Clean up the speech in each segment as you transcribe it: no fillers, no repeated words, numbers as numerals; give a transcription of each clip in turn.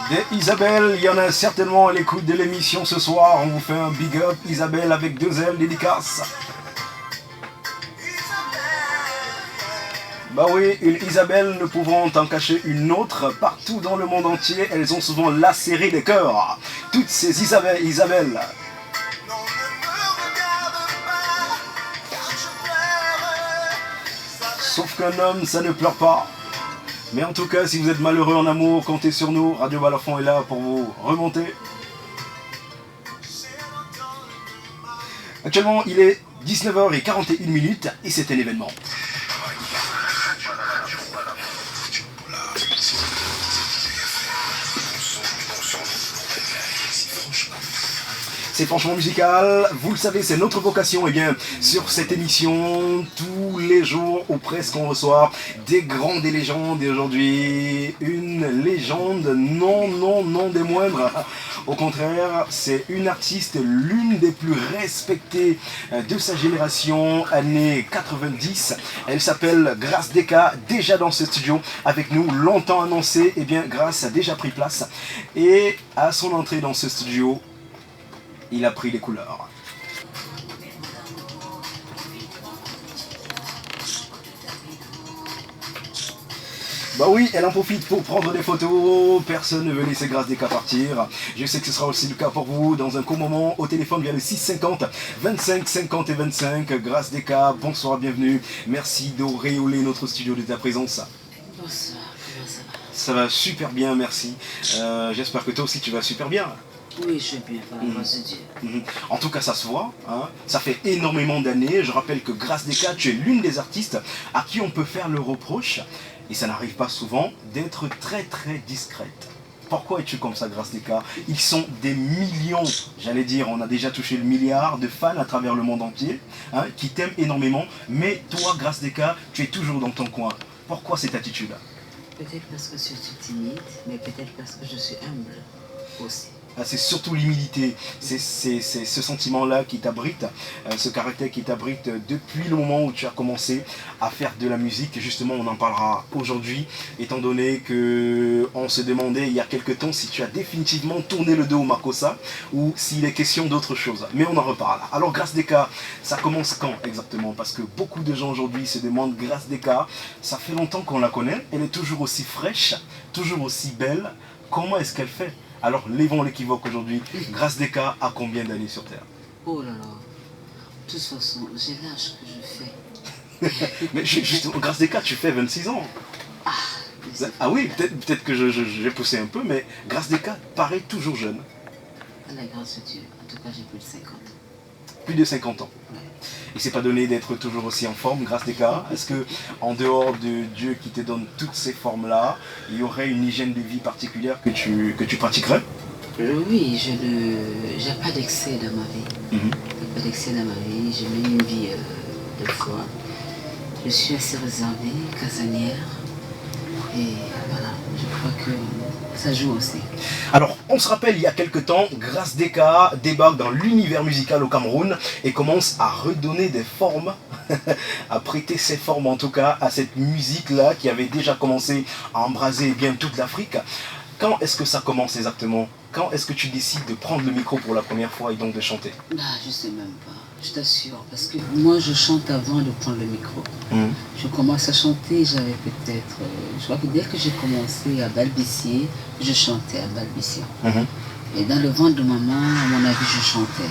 Des Isabelle, il y en a certainement à l'écoute de l'émission ce soir. On vous fait un big up, Isabelle avec 2 L, dédicace. Bah oui, une Isabelle ne pouvant en cacher une autre, partout dans le monde entier, elles ont souvent lacéré les cœurs. Toutes ces Isabelle. Sauf qu'un homme, ça ne pleure pas. Mais en tout cas, si vous êtes malheureux en amour, comptez sur nous. Radio Balafon est là pour vous remonter. Actuellement, il est 19h41 et c'est un événement. C'est franchement musical, vous le savez, c'est notre vocation. Et bien, sur cette émission, tous les jours ou presque, on reçoit des grandes et légendes. Et aujourd'hui, une légende, non des moindres. Au contraire, c'est une artiste, l'une des plus respectées de sa génération, années 90. Elle s'appelle Grace Deka, déjà dans ce studio avec nous, longtemps annoncé. Et bien, Grace a déjà pris place. Et à son entrée dans ce studio, il a pris les couleurs. Bah oui, elle en profite pour prendre des photos. Personne ne veut laisser Grace Deka partir. Je sais que ce sera aussi le cas pour vous. Dans un court moment, au téléphone via le 650 25 50 et 25. Grace Deka, bonsoir, bienvenue. Merci d'auréoler notre studio de ta présence. Bonsoir, comment ça va? Ça va super bien, merci. J'espère que toi aussi tu vas super bien. Oui, je vais bien, par la grâce de Dieu. En tout cas, ça se voit, hein. Ça fait énormément d'années. Je rappelle que Grace Deka, tu es l'une des artistes à qui on peut faire le reproche, et ça n'arrive pas souvent, d'être très discrète. Pourquoi es-tu comme ça, Grace Deka? Ils sont des millions, j'allais dire, on a déjà touché le milliard de fans à travers le monde entier, hein, qui t'aiment énormément. Mais toi, Grace Deka, tu es toujours dans ton coin. Pourquoi cette attitude? Peut-être parce que je suis timide, mais peut-être parce que je suis humble aussi. C'est surtout l'humilité, c'est ce sentiment-là qui t'abrite, ce caractère qui t'abrite depuis le moment où tu as commencé à faire de la musique. Et justement, on en parlera aujourd'hui, étant donné qu'on se demandait il y a quelques temps si tu as définitivement tourné le dos au Makossa ou s'il est question d'autre chose. Mais on en reparle. Alors Grace Deka, ça commence quand exactement? Parce que beaucoup de gens aujourd'hui se demandent, Grace Deka, ça fait longtemps qu'on la connaît, elle est toujours aussi fraîche, toujours aussi belle. Comment est-ce qu'elle fait? Alors, levons l'équivoque aujourd'hui. Grace Deka a combien d'années sur Terre? Oh là là. De toute façon, j'ai l'âge que je fais. Mais justement, Grace Deka, tu fais 26 ans. Ah oui, peut-être que j'ai poussé un peu, mais Grace Deka paraît toujours jeune. À la grâce de Dieu. En tout cas, j'ai plus de 50 ans. Plus de 50 ans. Ouais. Il ne s'est pas donné d'être toujours aussi en forme, Grace Deka. Est-ce que, en dehors de Dieu qui te donne toutes ces formes-là, il y aurait une hygiène de vie particulière que tu pratiquerais? Oui, je n'ai pas d'excès dans ma vie. Je n'ai pas d'excès dans ma vie. Je mène une vie de foi. Je suis assez réservée, casanière. Et voilà, je crois que ça joue aussi. Alors, on se rappelle, il y a quelques temps, Grace Deka débarque dans l'univers musical au Cameroun et commence à redonner des formes, à prêter ses formes en tout cas à cette musique-là qui avait déjà commencé à embraser bien toute l'Afrique. Quand est-ce que ça commence exactement? Quand est-ce que tu décides de prendre le micro pour la première fois et donc de chanter? Je sais même pas, je t'assure, parce que moi je chante avant de prendre le micro. Je commence à chanter, j'avais peut-être, je crois que dès que j'ai commencé à balbutier, je chantais à balbutier. Et dans le ventre de maman, à mon avis, je chantais.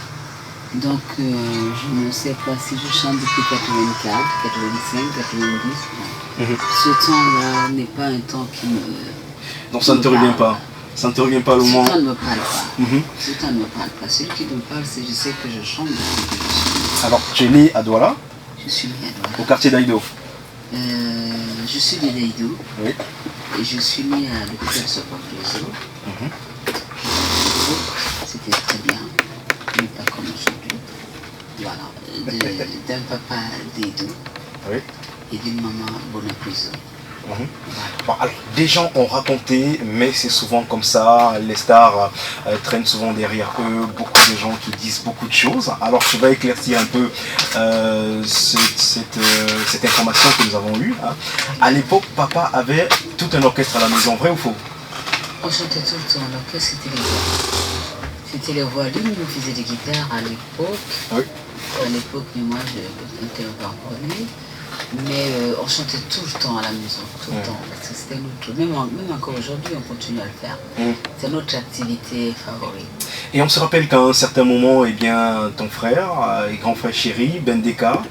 Donc je ne sais pas si je chante depuis 84, 85, 90. Ce temps-là n'est pas un temps qui me... Donc ça ne te revient pas? Ça ne te revient pas au moment? Ce temps ne me parle pas. Ce temps ne me parle pas. Celui qui me parle, c'est je sais que je chante depuis que je suis. Alors, tu es né à Douala? Je suis né à Douala. Au quartier d'Aïdo? Je suis né d'Aïdo. Oui. Et je suis né à l'hôpital Sopor-Closo. C'était très bien, mais pas comme aujourd'hui. Voilà. D'un papa d'Aïdo. Oui. Et d'une maman Bonaprise. Bon, alors, des gens ont raconté, mais c'est souvent comme ça, les stars traînent souvent derrière eux, beaucoup de gens qui disent beaucoup de choses. Alors je vais éclaircir un peu cette information que nous avons eue. À l'époque, papa avait tout un orchestre à la maison, vrai ou faux? On chantait tout le temps. L'orchestre, c'était les voix. C'était les voix. Lui, nous faisait des guitares à l'époque. Oui. À l'époque, mais moi, je n'étais pas encore née. Mais on chantait tout le temps à la maison, tout le temps. Parce que c'était notre... Même encore aujourd'hui, on continue à le faire. C'est notre activité favorite. Et on se rappelle qu'à un certain moment, eh bien, ton frère et grand frère chéri, Bendeka,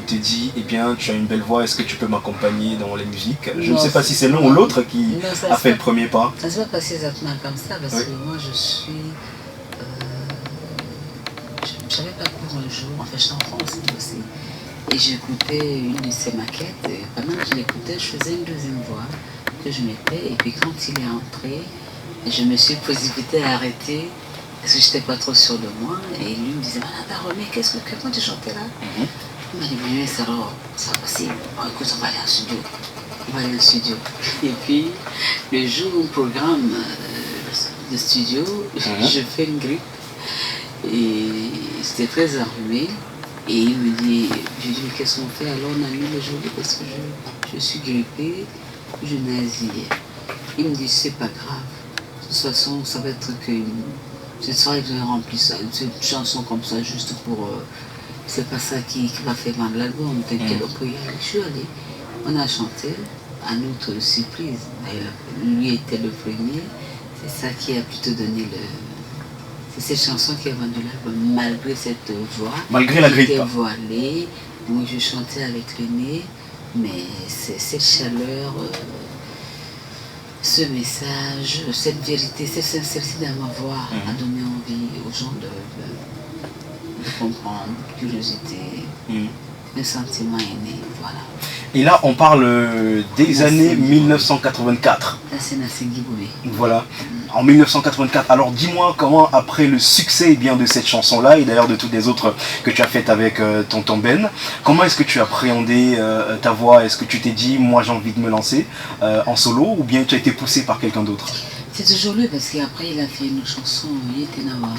te dit, eh bien, tu as une belle voix, est-ce que tu peux m'accompagner dans les musiques? Je ne sais pas si c'est l'un ou l'autre qui a fait le premier pas. Ça ne s'est pas passé exactement comme ça, parce que moi, je suis... j'avais pas cours un jour, enfin, j'étais en France aussi. Et j'écoutais une de ses maquettes, et pendant que je l'écoutais, je faisais une deuxième voix que je mettais, et puis quand il est entré, je me suis précipitée à arrêter, parce que je n'étais pas trop sûre de moi, et lui me disait, Madame, mais comment tu chantais là? Il m'a dit, mais c'est alors, c'est pas possible, écoute, on va aller en studio. On va aller en studio. Et puis, le jour où on programme le studio, je fais une grippe, et c'était très enrhumé. Et il me dit, je dis, mais qu'est-ce qu'on fait? Alors on a mis le jour parce que je suis grippée, je nasillais. Il me dit, c'est pas grave. De toute façon, ça va être cette soirée que j'ai rempli ça, une chanson comme ça, juste pour... c'est pas ça qui va faire vendre l'album, t'inquiète, on peut y aller. Je suis allée, on a chanté, à notre surprise. Lui était le premier, c'est ça qui a plutôt donné le... C'est cette chanson qui a vendu l'album, malgré cette voix. Malgré la grippe. J'étais voilée, moi je chantais avec le nez, mais cette chaleur, ce message, cette vérité, cette sincérité dans ma voix a donné envie aux gens de comprendre, curiosité, le sentiment est né, voilà. Et là, on parle des années 1984. Là, c'est Nassim Guiboé. Voilà, en 1984. Alors dis-moi comment, après le succès bien de cette chanson-là, et d'ailleurs de toutes les autres que tu as faites avec Tonton Ben, comment est-ce que tu as appréhendé ta voix? Est-ce que tu t'es dit, moi j'ai envie de me lancer en solo, ou bien tu as été poussé par quelqu'un d'autre? C'est toujours lui, parce qu'après il a fait une chanson, il était Nawa.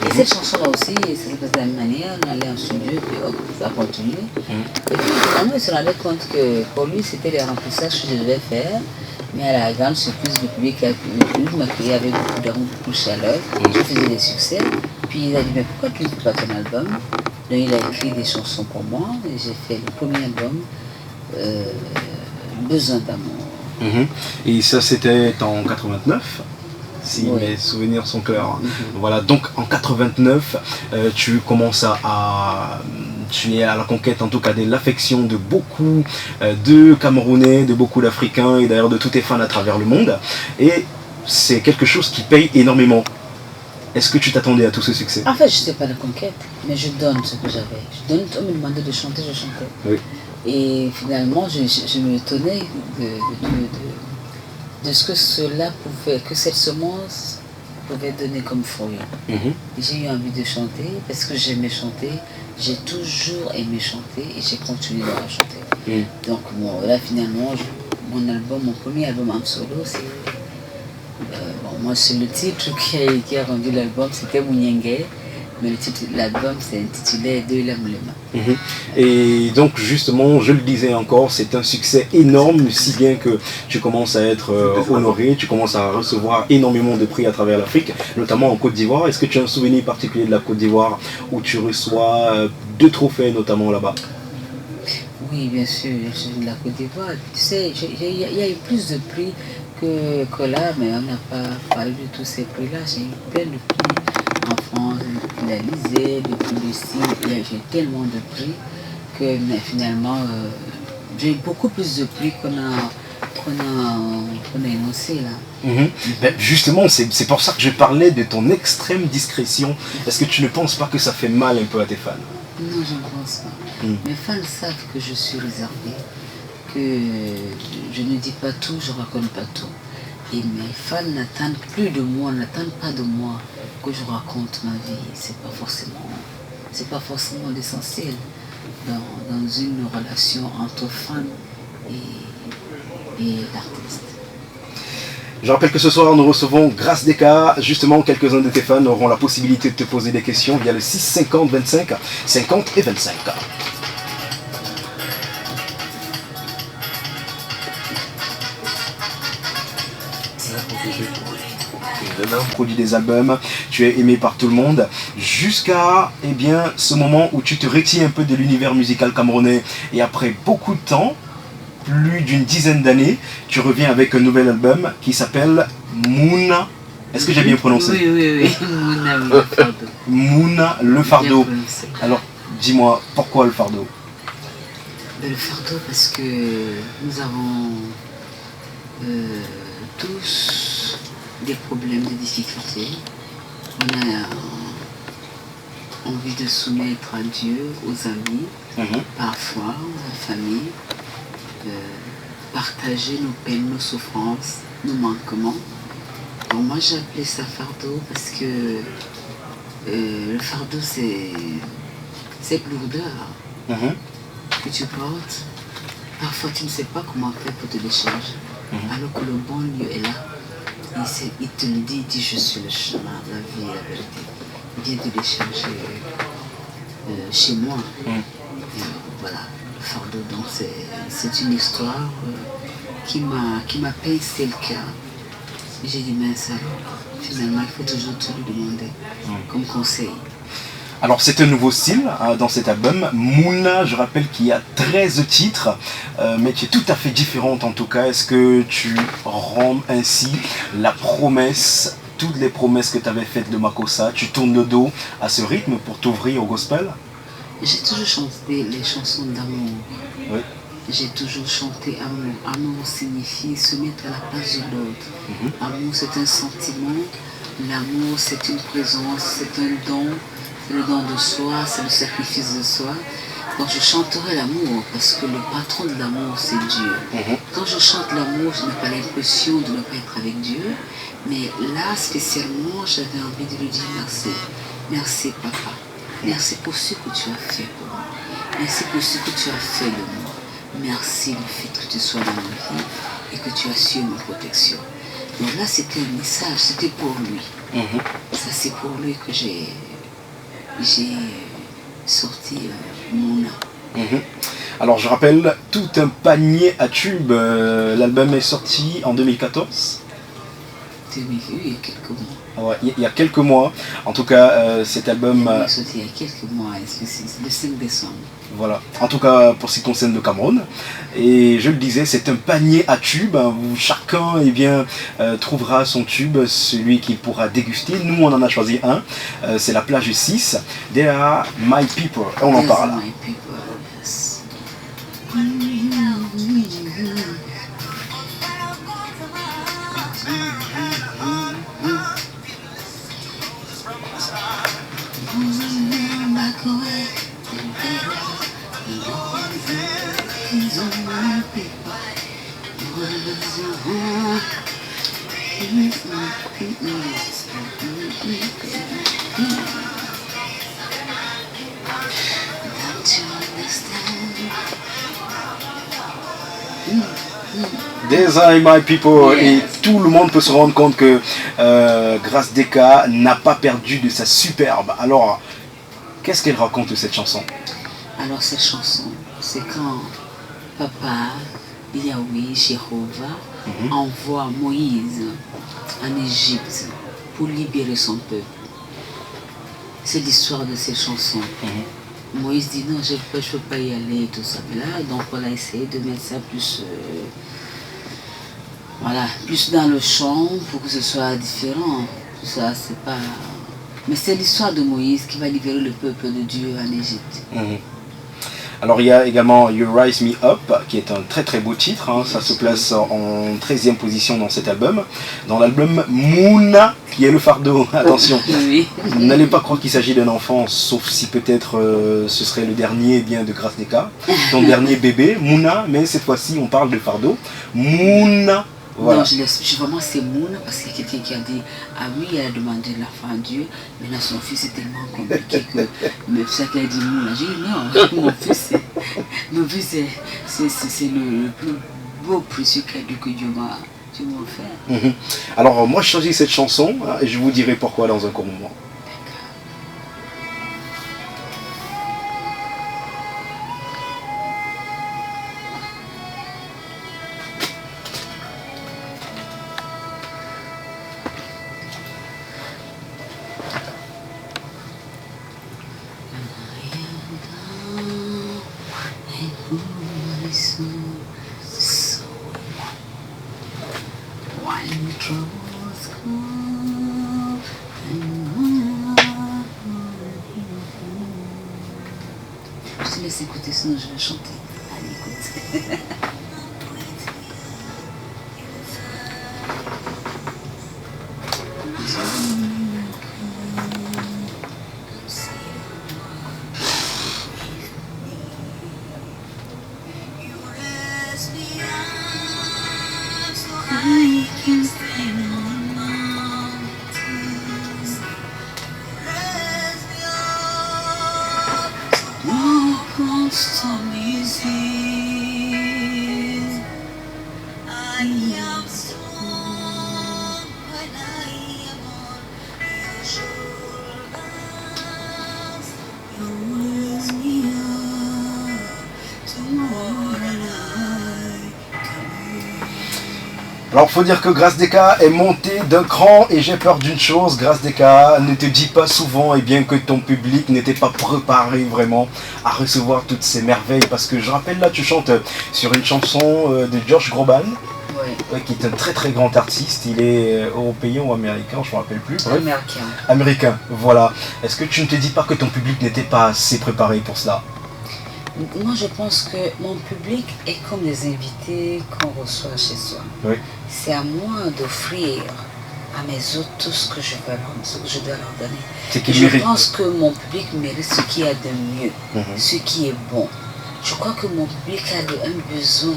Et cette chanson-là aussi, ça se passe de la même manière, on allait en studio, puis hop, ça continue. Et puis finalement, il se rendait compte que pour lui, c'était les remplissages que je devais faire, mais à la grande surprise du public, m'accueillait avec beaucoup d'amour, beaucoup de chaleur, je faisais des succès. Puis il a dit, mais pourquoi tu ne fais pas ton album? Donc il a écrit des chansons pour moi, et j'ai fait le premier album, Besoin d'amour. Et ça, c'était en 89, si mes souvenirs sont clairs. Voilà, donc en 89, tu commences tu es à la conquête en tout cas de l'affection de beaucoup de Camerounais, de beaucoup d'Africains et d'ailleurs de tous tes fans à travers le monde. Et c'est quelque chose qui paye énormément. Est-ce que tu t'attendais à tout ce succès? En fait, je n'étais pas la conquête, mais je donne ce que j'avais. Je donne, on me demandait de chanter, je chantais. Oui. Et finalement, je me étonnais de ce que cela pouvait, que cette semence pouvait donner comme fruit. J'ai eu envie de chanter parce que j'aimais chanter. J'ai toujours aimé chanter et j'ai continué à chanter. Donc bon, là finalement, mon premier album en solo, c'est... moi c'est le titre qui a rendu l'album, c'était Mouniengue. Mais l'album s'est intitulé De Lamulema. Et donc justement, je le disais encore, c'est un succès énorme, si bien que tu commences à être honoré, tu commences à recevoir énormément de prix à travers l'Afrique, notamment en Côte d'Ivoire. Est-ce que tu as un souvenir particulier de la Côte d'Ivoire où tu reçois 2 trophées notamment là-bas? Oui, bien sûr, je suis de la Côte d'Ivoire. Tu sais, il y a eu plus de prix que là, mais on n'a pas parlé de tous ces prix-là. J'ai eu plein de prix en France, de l'Élysée, de tous les sites. J'ai tellement de prix que finalement, j'ai eu beaucoup plus de prix qu'on a énoncé là. Ben justement, c'est pour ça que je parlais de ton extrême discrétion. Est-ce que tu ne penses pas que ça fait mal un peu à tes fans? Non, je ne pense pas. Mes fans savent que je suis réservée, que je ne dis pas tout, je ne raconte pas tout. Et mes fans n'attendent plus de moi, n'attendent pas de moi que je raconte ma vie. C'est pas forcément l'essentiel dans une relation entre fan et l'artiste. Je rappelle que ce soir, nous recevons Grâce Deka. Justement, quelques-uns de tes fans auront la possibilité de te poser des questions via le 6 50 25 50 et 25. Produit des albums, tu es aimé par tout le monde, jusqu'à ce moment où tu te retires un peu de l'univers musical camerounais et après beaucoup de temps, plus d'une dizaine d'années, tu reviens avec un nouvel album qui s'appelle Mouna. Est-ce que j'ai bien prononcé? Oui. Mouna le fardeau. Mouna le fardeau. Alors, dis-moi, pourquoi le fardeau? Le fardeau parce que nous avons tous des problèmes, des difficultés. On a envie de soumettre à Dieu, aux amis, parfois, à la famille, partager nos peines, nos souffrances, nos manquements. Donc moi j'ai appelé ça fardeau parce que le fardeau c'est cette lourdeur que tu portes. Parfois tu ne sais pas comment faire pour te décharger, alors que le bon lieu est là. Il te le dit, il dit je suis le chemin, la vie, la vérité. Il vient te décharger chez moi. Et voilà, le fardeau, donc c'est une histoire qui m'a pincé le cœur. J'ai dit, mais ça, finalement, il faut toujours te le demander comme conseil. Alors c'est un nouveau style dans cet album. Mouna, je rappelle qu'il y a 13 titres, mais qui est tout à fait différente en tout cas. Est-ce que tu rends ainsi la promesse, toutes les promesses que tu avais faites de Makossa, tu tournes le dos à ce rythme pour t'ouvrir au gospel? J'ai toujours chanté les chansons d'amour. Oui. J'ai toujours chanté amour. Amour signifie se mettre à la place de l'autre. Amour c'est un sentiment, l'amour c'est une présence, c'est un don. C'est le don de soi, c'est le sacrifice de soi. Donc je chanterai l'amour parce que le patron de l'amour c'est Dieu. Quand je chante l'amour, je n'ai pas l'impression de ne pas être avec Dieu. Mais là spécialement, j'avais envie de lui dire merci. Merci papa. Merci pour ce que tu as fait pour moi. Merci pour ce que tu as fait de moi. Merci le fait que tu sois dans ma vie et que tu assures ma protection. Donc là c'était un message, c'était pour lui. Ça c'est pour lui que j'ai sorti Mouna. Alors je rappelle, tout un panier à tubes. L'album est sorti en 2014. Il y a quelques mois. Ouais, il y a quelques mois. En tout cas, cet album... Il est sorti il y a quelques mois, c'est le 5 décembre. Voilà, en tout cas pour ce qui concerne le Cameroun. Et je le disais, c'est un panier à tubes où chacun trouvera son tube, celui qu'il pourra déguster. Nous, on en a choisi un, c'est la plage 6. There are my people. Et on en parle. My people, yes. These are my people. Et tout le monde peut se rendre compte que Grâce Deka n'a pas perdu de sa superbe. Alors, qu'est-ce qu'elle raconte cette chanson? Alors cette chanson, c'est quand Papa Yahweh Jéhovah envoie Moïse en Égypte pour libérer son peuple. C'est l'histoire de cette chanson. Moïse dit non, je ne peux pas y aller et tout ça. Là, donc on a essayé de mettre ça plus, plus dans le chant pour que ce soit différent. Tout ça, c'est pas... Mais c'est l'histoire de Moïse qui va libérer le peuple de Dieu en Égypte. Alors il y a également You Rise Me Up, qui est un très très beau titre, ça se place en 13e position dans cet album. Dans l'album Mouna, qui est le fardeau, attention, n'allez pas croire qu'il s'agit d'un enfant, sauf si peut-être ce serait le dernier de Grâce Deka, ton dernier bébé, Mouna, mais cette fois-ci on parle de fardeau, Mouna. Voilà. Non, vraiment c'est Mouna parce qu'il y a quelqu'un qui a dit ah oui, elle a demandé l'enfant à Dieu, mais là son fils est tellement compliqué que mais ça qu'elle a dit Mouna. J'ai dit non, mon fils c'est le plus beau précieux cadeau que Dieu tu m'en fais. Alors, moi, je choisis cette chanson et je vous dirai pourquoi dans un court moment. Je te laisse écouter, sinon je vais chanter. Allez, écoute. Alors, faut dire que Grâce Deka est monté d'un cran et j'ai peur d'une chose, Grâce Deka ne te dit pas souvent que ton public n'était pas préparé vraiment à recevoir toutes ces merveilles. Parce que je rappelle là, tu chantes sur une chanson de Josh Groban, qui est un très très grand artiste. Il est européen ou américain, je ne me rappelle plus. Bref. Américain. Américain, voilà. Est-ce que tu ne te dis pas que ton public n'était pas assez préparé pour cela? Moi, je pense que mon public est comme des invités qu'on reçoit chez soi. Oui. C'est à moi d'offrir à mes hôtes tout ce que je dois leur donner. Je pense que mon public mérite ce qu'il y a de mieux, ce qui est bon. Je crois que mon public a un besoin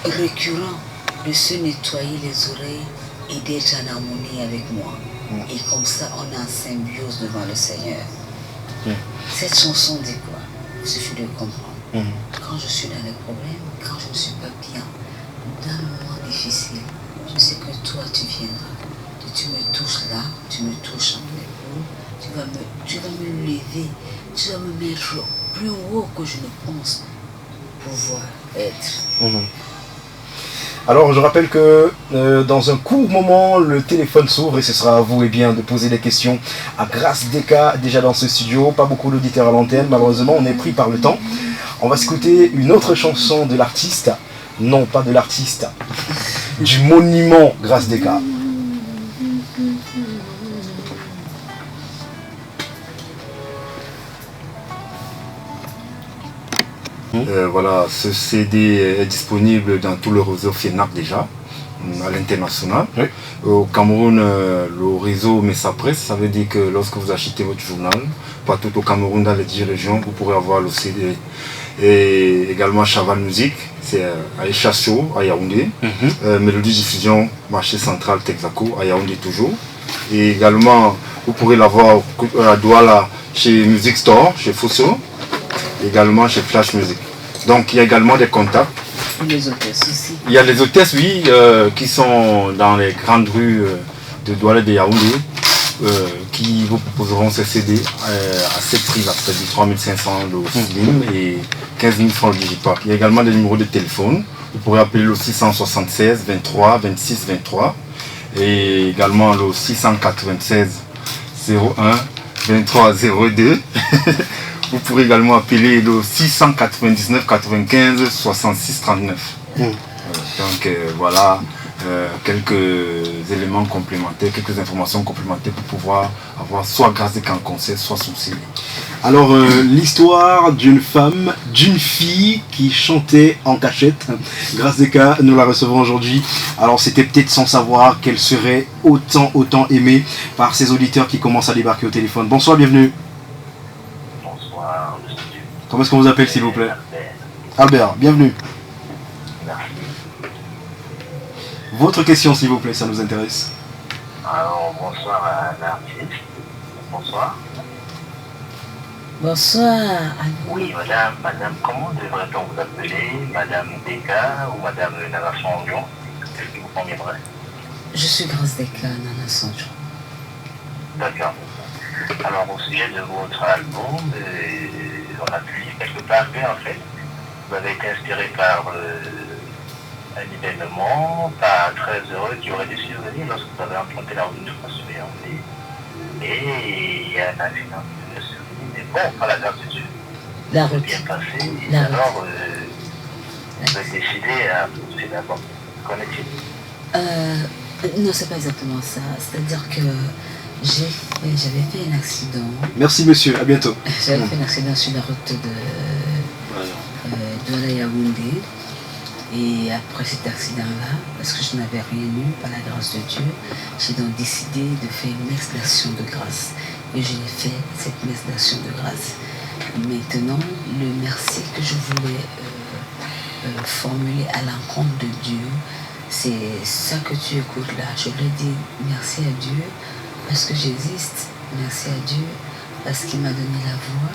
récurrent de se nettoyer les oreilles et d'être en harmonie avec moi. Et comme ça, on est en symbiose devant le Seigneur. Cette chanson dit quoi? Il suffit de comprendre. Quand je suis dans les problèmes, quand je ne suis pas bien, dans un moment difficile, je sais que toi tu viendras. Tu me touches là, tu me touches en l'épaule, tu vas me lever, tu vas me mettre plus haut que je ne pense pouvoir être. Alors je rappelle que dans un court moment le téléphone s'ouvre et ce sera à vous de poser des questions à Grâce Deka déjà dans ce studio. Pas beaucoup d'auditeurs à l'antenne, malheureusement on est pris par le temps. On va s'écouter une autre chanson de l'artiste, non pas de l'artiste, du monument Grâce Deka. Voilà, ce CD est disponible dans tout le réseau FENAC déjà, à l'international. Oui. Au Cameroun, le réseau Messa Presse, ça veut dire que lorsque vous achetez votre journal, partout au Cameroun, dans les 10 régions, vous pourrez avoir le CD. Et également Chaval Musique, c'est à Echasso, à Yaoundé. Mélodie Diffusion, marché central Texaco, à Yaoundé toujours. Et également, vous pourrez l'avoir à Douala, chez Music Store, chez Fosso. Également chez Flash Music. Donc il y a également des contacts. Les hôtesses aussi. Il y a les hôtesses, oui, qui sont dans les grandes rues de Douala et de Yaoundé, qui vous proposeront ces CD à ce prix-là, c'est-à-dire 3500 le slim et 15 000 francs le digipack. Il y a également des numéros de téléphone. Vous pourrez appeler le 676 23 26 23 et également le 696 01 23 02. Vous pourrez également appeler le 699 95 66 39. Donc voilà quelques éléments complémentaires, quelques informations complémentaires pour pouvoir avoir soit Grâce Deka en concert, soit son CD. Alors l'histoire d'une femme, d'une fille qui chantait en cachette. Grâce Deka, nous la recevons aujourd'hui. Alors c'était peut-être sans savoir qu'elle serait autant aimée par ses auditeurs qui commencent à débarquer au téléphone. Bonsoir, bienvenue. Comment est-ce qu'on vous appelle s'il vous plaît? Albert, bienvenue. Merci. Votre question s'il vous plaît, ça nous intéresse. Alors bonsoir à l'artiste. Bonsoir. Bonsoir. Oui madame, comment devrait-on vous appeler? Madame Deka ou Madame Narration Lyon? conviendrait. Je suis Grâce Deka, Nana Sancho. D'accord. Alors, au sujet de votre album, on a pu lire quelque part que, en fait, vous avez été inspiré par un événement pas très heureux qui aurait dû survenir lorsque vous avez emprunté la route de France sur Yaoundé. Et il y a un accident qui est survenu. Mais bon, à la grâce de Dieu, La c'est route. bien passé. Et La alors, route. vous avez décidé à poursuivre l'album. Qu'en est-il? Non, c'est pas exactement ça. C'est-à-dire que j'avais fait un accident. Merci monsieur, à bientôt. J'avais fait un accident sur la route de Douala Yaoundé. Et après cet accident-là, parce que je n'avais rien eu, par la grâce de Dieu, j'ai donc décidé de faire une messe d'action de grâce. Et je l'ai fait, cette messe d'action de grâce. Maintenant, le merci que je voulais formuler à l'encontre de Dieu, c'est ça que tu écoutes là. Je voulais dire merci à Dieu parce que j'existe. Merci à Dieu parce qu'il m'a donné la voix.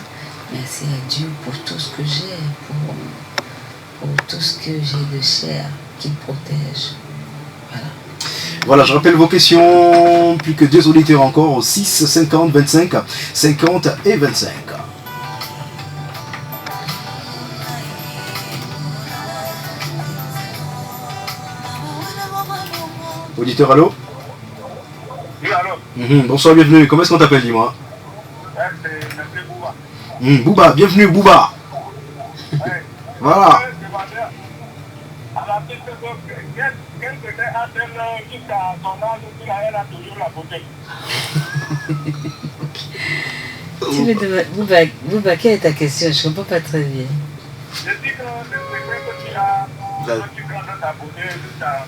Merci à Dieu pour tout ce que j'ai, pour tout ce que j'ai de chair qu'il protège. Voilà. Voilà, je rappelle vos questions, plus que 2 auditeurs encore, au 6, 50, 25, 50 et 25. Auditeur, allô? Oui, alors, Bonsoir, bienvenue. Comment est-ce qu'on t'appelle, dis-moi? c'est M. Bouba. Bouba, bienvenue, Bouba. Voilà. À la petite époque, quel était a-t-elle jusqu'à son âge où elle a toujours la beauté? Tu me demandes, Bouba, quelle est ta question? Je ne comprends pas très bien. Je dis que le secret que tu as, quand tu gardes ta beauté jusqu'à...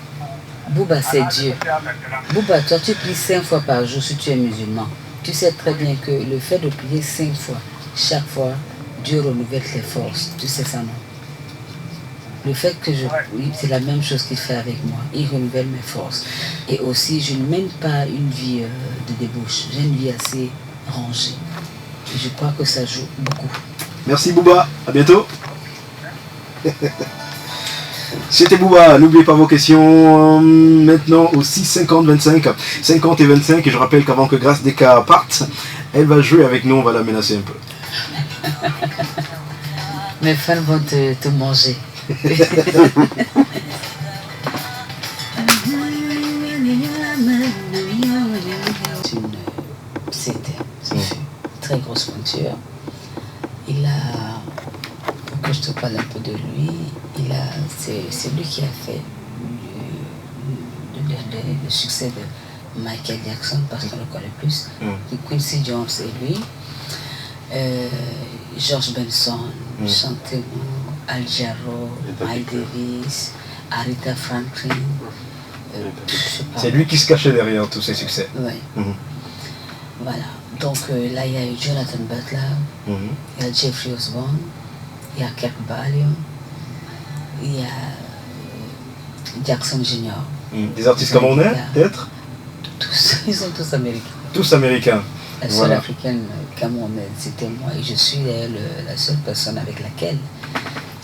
Bouba, c'est Dieu. Bouba, toi, tu pries 5 fois par jour si tu es musulman. Tu sais très bien que le fait de prier 5 fois, chaque fois, Dieu renouvelle tes forces. Tu sais ça, non? Le fait que je prie, c'est la même chose qu'il fait avec moi. Il renouvelle mes forces. Et aussi, je ne mène pas une vie de débauche. J'ai une vie assez rangée. Et je crois que ça joue beaucoup. Merci Bouba, à bientôt. C'était Bouba, n'oubliez pas vos questions maintenant au 6, 50, 25, 50 et 25. Et je rappelle qu'avant que Grâce Deka parte, elle va jouer avec nous, on va la menacer un peu. Mes fans vont te manger. C'était une très grosse monture. Il a, pour que je te parle un peu de lui, c'est lui qui a fait le succès de Michael Jackson, parce qu'on le connaît plus. Quincy Jones et lui. George Benson, Chanté, Al Jarreau, Miles Davis, Aretha Franklin. C'est lui qui se cachait derrière tous ces succès. Oui. Voilà. Donc là, il y a eu Jonathan Butler, il y a Jeffrey Osborne, il y a Kirk Ballio, il y a Jackson Jr. Des artistes camerounais, peut-être? Tous, ils sont tous américains. Tous américains. La seule africaine camerounaise, c'était moi. Et je suis la seule personne avec laquelle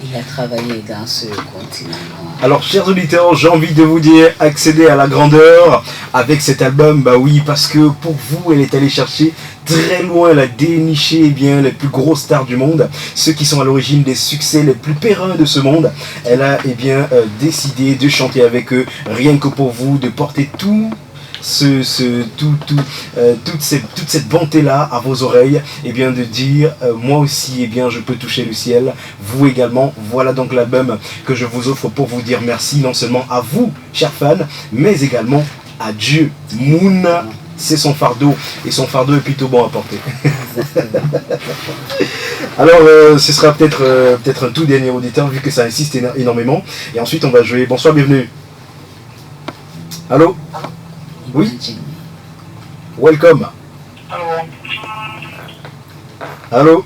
il a travaillé dans ce continent. Alors, chers auditeurs, j'ai envie de vous dire, accédez à la grandeur avec cet album. Bah oui, parce que pour vous, elle est allée chercher très loin, elle a déniché bien les plus grosses stars du monde, ceux qui sont à l'origine des succès les plus périns de ce monde. Elle a décidé de chanter avec eux, rien que pour vous, de porter toute cette bonté-là à vos oreilles, et bien de dire moi aussi, je peux toucher le ciel, vous également. Voilà donc l'album que je vous offre pour vous dire merci, non seulement à vous, chers fans, mais également à Dieu. Moon, c'est son fardeau, et son fardeau est plutôt bon à porter. Alors, ce sera peut-être un tout dernier auditeur, vu que ça insiste énormément, et ensuite on va jouer. Bonsoir, bienvenue. Allô? Oui. Welcome. Allô. Allô?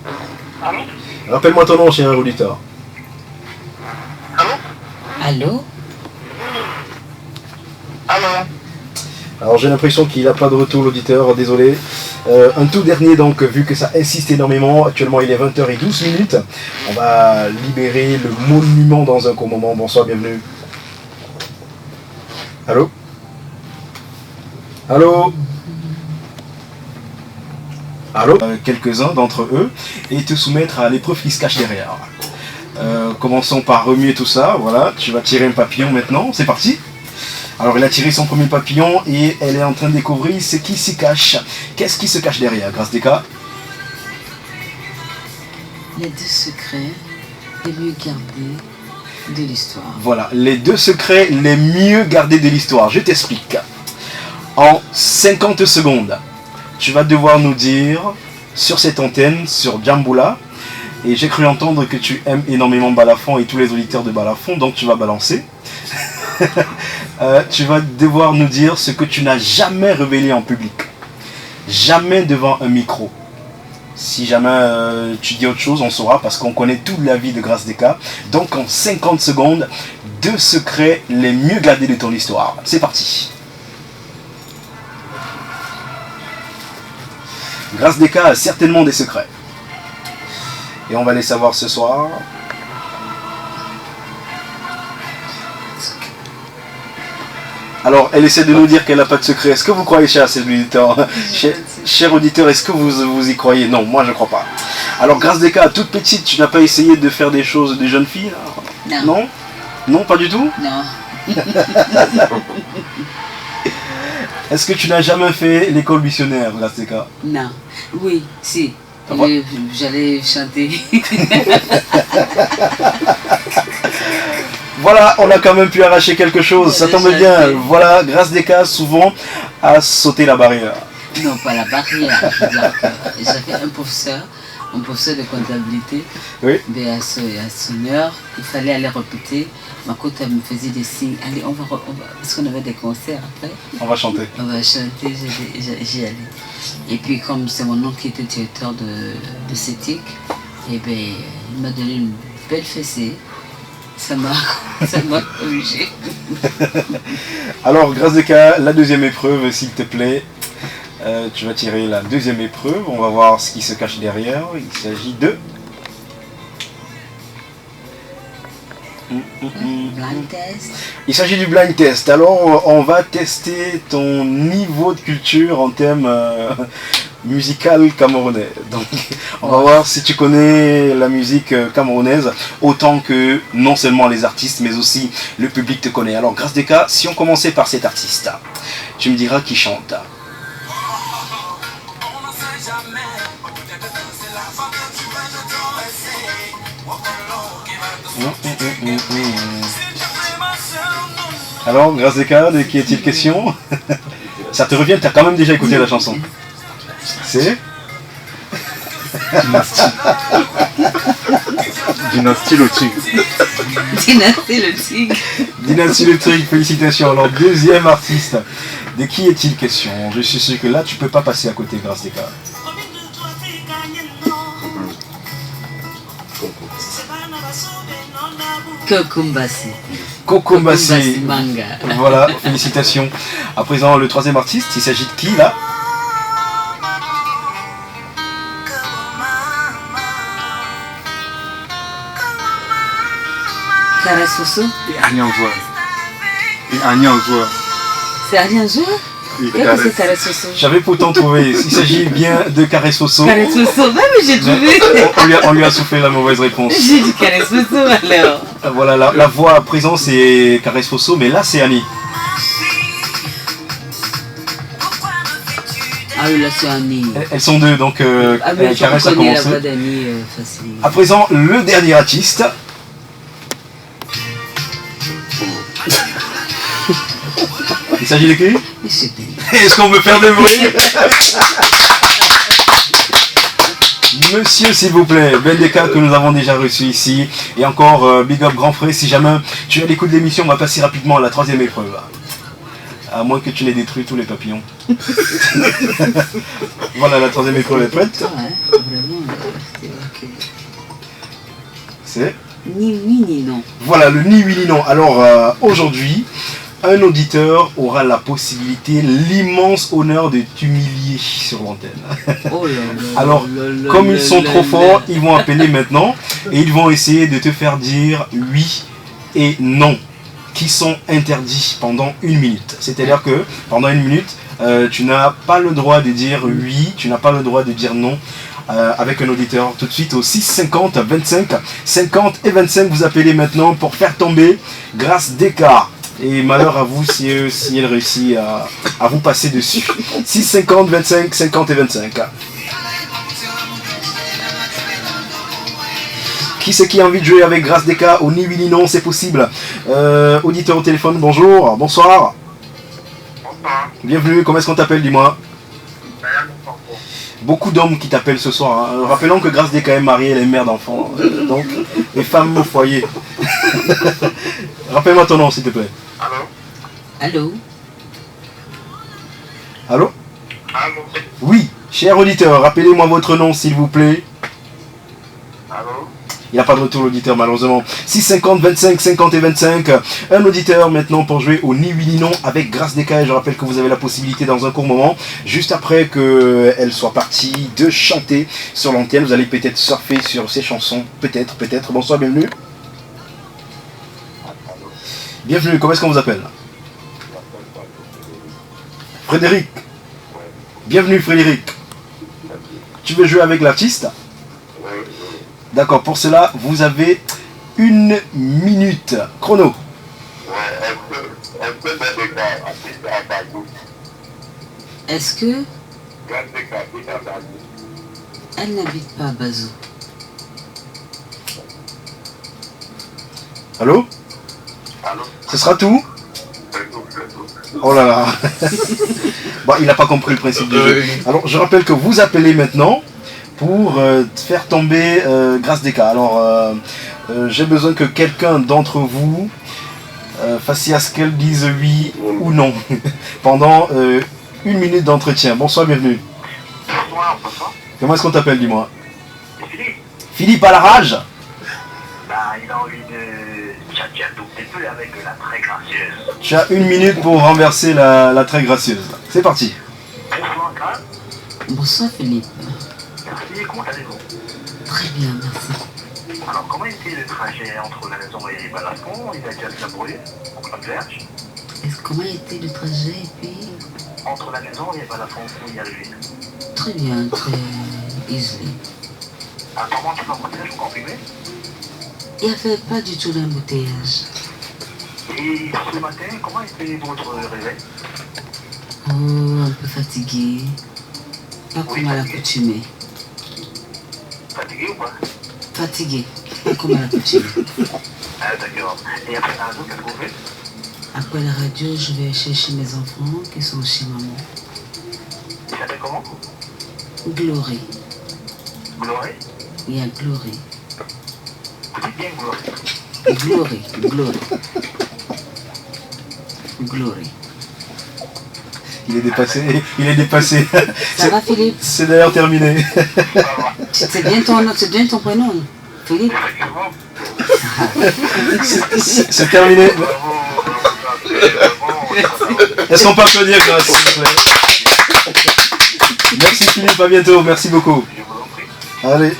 Rappelle-moi ton nom, cher auditeur. Allô? Allô? Alors j'ai l'impression qu'il n'a pas de retour, l'auditeur, désolé. Un tout dernier donc, vu que ça insiste énormément. Actuellement il est 20h12. On va libérer le monument dans un court moment. Bonsoir, bienvenue. Allô? Allô? Allô? Quelques-uns d'entre eux et te soumettre à l'épreuve qui se cache derrière. Commençons par remuer tout ça. Voilà, tu vas tirer un papillon maintenant. C'est parti. Alors, il a tiré son premier papillon et elle est en train de découvrir ce qui s'y cache. Qu'est-ce qui se cache derrière, Grâce des cas? Les 2 secrets les mieux gardés de l'histoire. Voilà, les 2 secrets les mieux gardés de l'histoire. Je t'explique. En 50 secondes, tu vas devoir nous dire sur cette antenne, sur Djamboula, et j'ai cru entendre que tu aimes énormément Balafon et tous les auditeurs de Balafon, donc tu vas balancer. Tu vas devoir nous dire ce que tu n'as jamais révélé en public. Jamais devant un micro. Si jamais tu dis autre chose, on saura parce qu'on connaît toute la vie de Grâce des cas. Donc en 50 secondes, 2 secrets les mieux gardés de ton histoire. C'est parti. Grâce des cas a certainement des secrets. Et on va les savoir ce soir. Alors, elle essaie de nous dire qu'elle n'a pas de secret. Est-ce que vous croyez, cher auditeur, cher auditeur, est-ce que vous y croyez? Non, moi je ne crois pas. Alors, Grâce des cas, toute petite, tu n'as pas essayé de faire des choses de jeune fille là? Non. Non? Non, pas du tout? Non. Est-ce que tu n'as jamais fait l'école missionnaire, Grâce des cas? Non. Oui, si. J'allais chanter. Voilà, on a quand même pu arracher quelque chose, ça tombe bien. Voilà, Grâce des cas, souvent, a sauté la barrière. Non, pas la barrière. J'avais un professeur de comptabilité. Oui. Mais à son heure, il fallait aller répéter. Ma côte me faisait des signes. Allez, on va, parce qu'on avait des concerts après. On va chanter. On va chanter, j'y allais. Et puis, comme c'est mon oncle qui était directeur de CETIC, et ben, il m'a donné une belle fessée. Ça m'a corrigé. Alors, Grâce des cas, la deuxième épreuve, s'il te plaît. Tu vas tirer la deuxième épreuve. On va voir ce qui se cache derrière. Il s'agit de... Blind test. Il s'agit du blind test. Alors, on va tester ton niveau de culture en thème musical camerounais. Donc, on va voir si tu connais la musique camerounaise autant que non seulement les artistes, mais aussi le public te connaît. Alors, Grâce des cas, si on commençait par cet artiste, tu me diras qui chante. Alors, Grâce des cas, de qui est-il question? Ça te revient, tu as quand même déjà écouté la chanson. C'est Dynastie le Tigre. Dynastie le Tigre. Dynastie le Tigre, félicitations. Alors, deuxième artiste, de qui est-il question? Je suis sûr que là, tu peux pas passer à côté, Grâce des cas. Kokumbasi. Kokumbasi. Manga. Voilà, félicitations. À présent, le troisième artiste, il s'agit de qui là? Karesoso. Et Agnan Joie. C'est Ariane Joie? Qu'est-ce que c'est Karesoso? J'avais pourtant trouvé. Il s'agit bien de Karesoso. Karesoso, même j'ai trouvé. On lui a soufflé la mauvaise réponse. J'ai dit Karesoso alors. Voilà, la voix à présent c'est Karesoso, mais là c'est Annie. Ah oui, là c'est Annie. Elles sont deux, donc mais je Caresse a reconnais la commencé. voix d'Annie facile. À présent, le dernier artiste. Il s'agit de qui? Mais c'est bien. Est-ce qu'on peut faire de bruit? Monsieur, s'il vous plaît, Bendeka que nous avons déjà reçu ici. Et encore, big up grand frère, si jamais tu as l'écoute de l'émission, on va passer rapidement à la troisième épreuve. À moins que tu n'aies détruit tous les papillons. Voilà, la troisième épreuve est prête. C'est Ni oui ni non. Voilà, le ni oui ni non. Alors, aujourd'hui, un auditeur aura la possibilité, l'immense honneur de t'humilier sur l'antenne. Oh là là. Alors, comme ils sont trop forts, ils vont appeler maintenant et ils vont essayer de te faire dire oui et non. qui sont interdits pendant 1 minute. C'est-à-dire que pendant 1 minute, tu n'as pas le droit de dire oui, tu n'as pas le droit de dire non. Avec un auditeur tout de suite au 6 50 25 50 et 25. Vous appelez maintenant pour faire tomber Grâce DK. Et malheur à vous si elle réussit à vous passer dessus. 6 50 25 50 et 25. Qui c'est qui a envie de jouer avec Grâce DK au ni oui ni non, c'est possible. Auditeur au téléphone, bonjour, bonsoir. Bonsoir. Bienvenue, comment est-ce qu'on t'appelle, dis-moi? Beaucoup d'hommes qui t'appellent ce soir. Hein. Rappelons que Grâce DK est mariée, elle est mère d'enfants. Donc, les femmes au foyer. Rappelle-moi ton nom, s'il te plaît. Allô? Allô? Allô? Allô? Oui, cher auditeur, rappelez-moi votre nom, s'il vous plaît. Allô? Il n'y a pas de retour l'auditeur malheureusement. 6 50 25 50 et 25. Un auditeur maintenant pour jouer au ni oui ni non avec Grâce DK. Et je rappelle que vous avez la possibilité dans un court moment, juste après qu'elle soit partie, de chanter sur l'antenne. Vous allez peut-être surfer sur ses chansons. Peut-être. Bonsoir, bienvenue. Bienvenue, comment est-ce qu'on vous appelle? Frédéric. Bienvenue Frédéric. Tu veux jouer avec l'artiste? D'accord, pour cela, vous avez 1 minute. Chrono. Est-ce que elle n'habite pas à Bazou? Allô? Allô? Ce sera tout? Oh là là. Bon, il n'a pas compris le principe du jeu. Alors, je rappelle que vous appelez maintenant pour faire tomber Grâce DK. Alors, j'ai besoin que quelqu'un d'entre vous fasse à ce qu'elle dise oui ou non pendant 1 minute d'entretien. Bonsoir, bienvenue. Bonsoir, bonsoir. Comment est-ce qu'on t'appelle, dis-moi? C'est Philippe. Philippe à la rage? Bah, il a envie de tchatcher un tout petit peu avec la très gracieuse. Tu as 1 minute pour renverser la très gracieuse. C'est parti. Bonsoir, Grâce. Bonsoir Philippe. Merci, comment allez-vous? Très bien, merci. Alors, comment était le trajet entre la maison et Balafon? Il a déjà bien brûlé, entre la Verge. Comment était le trajet et puis... Entre la maison et Balafon, pour y arriver. Très bien, très isolé. Apparemment, tu peux embouteillage, vous confirmez? Il n'y avait pas du tout d'embouteillage. Et ce matin, comment était votre réveil? Oh, un peu fatigué. Pas comme à l'accoutumée. Fatigué ou pas? Fatigué, pas comme à l'accoutumée. Ah, d'accord. Et après la radio, qu'est-ce que vous faites? Après la radio, je vais chercher mes enfants qui sont chez maman. Il s'appelle comment? Glory. Glory? Il y a Glory. Vous dites bien Glory. Glory. Glory. Il est dépassé. Ça va Philippe? C'est d'ailleurs terminé. C'est bien ton prénom, Philippe? C'est terminé. Est-ce qu'on peut applaudir Grâce, s'il vous plaît? Merci Philippe, à bientôt, merci beaucoup. Allez.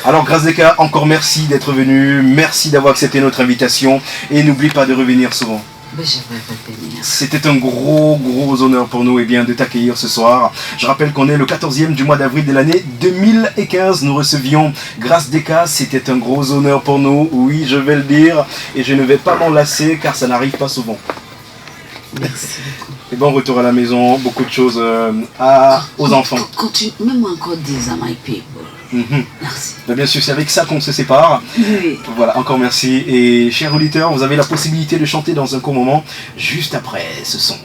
Alors Grâce DK, encore merci d'être venu, merci d'avoir accepté notre invitation et n'oublie pas de revenir souvent. Ben, je vais revenir. C'était un gros honneur pour nous de t'accueillir ce soir. Je rappelle qu'on est le 14e du mois d'avril de l'année 2015. Nous recevions Grâce DK. C'était un gros honneur pour nous. Oui, je vais le dire. Et je ne vais pas m'en lasser car ça n'arrive pas souvent. Merci beaucoup. Et bon retour à la maison. Beaucoup de choses aux enfants. Continue, même encore des à my people. Merci. Bien sûr, c'est avec ça qu'on se sépare. Oui. Voilà, encore merci. Et chers auditeurs, vous avez la possibilité de chanter dans un court moment, juste après ce son.